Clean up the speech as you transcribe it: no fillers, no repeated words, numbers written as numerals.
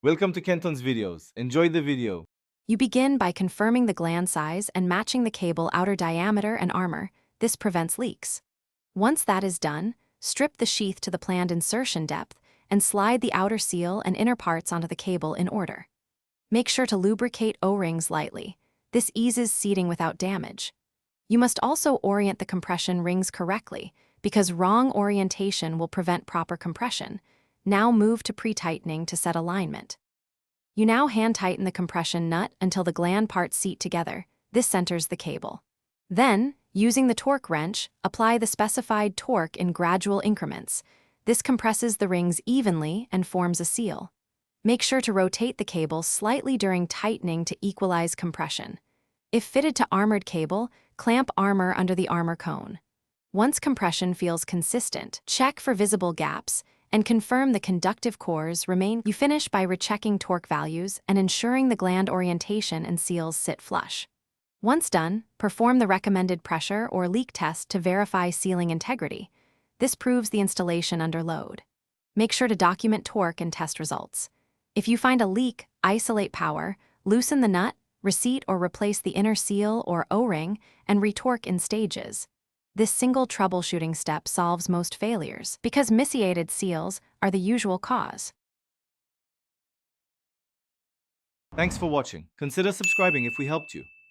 Welcome to Kenton's videos. Enjoy the video. You begin by confirming the gland size and matching the cable outer diameter and armor. This prevents leaks. Once that is done, strip the sheath to the planned insertion depth and slide the outer seal and inner parts onto the cable in order. Make sure to lubricate O-rings lightly. This eases seating without damage. You must also orient the compression rings correctly, because wrong orientation will prevent proper compression. Now move to pre-tightening to set alignment. You now hand-tighten the compression nut until the gland parts seat together. This centers the cable. Then, using the torque wrench, apply the specified torque in gradual increments. This compresses the rings evenly and forms a seal. Make sure to rotate the cable slightly during tightening to equalize compression. If fitted to armored cable, clamp armor under the armor cone. Once compression feels consistent, check for visible gaps and confirm the conductive cores remain. You finish by rechecking torque values and ensuring the gland orientation and seals sit flush. Once done, perform the recommended pressure or leak test to verify sealing integrity. This proves the installation under load. Make sure to document torque and test results. If you find a leak, isolate power, loosen the nut, reseat or replace the inner seal or O-ring, and retorque in stages. This single troubleshooting step solves most failures, because misshated seals are the usual cause. Thanks for watching. Consider subscribing if we helped you.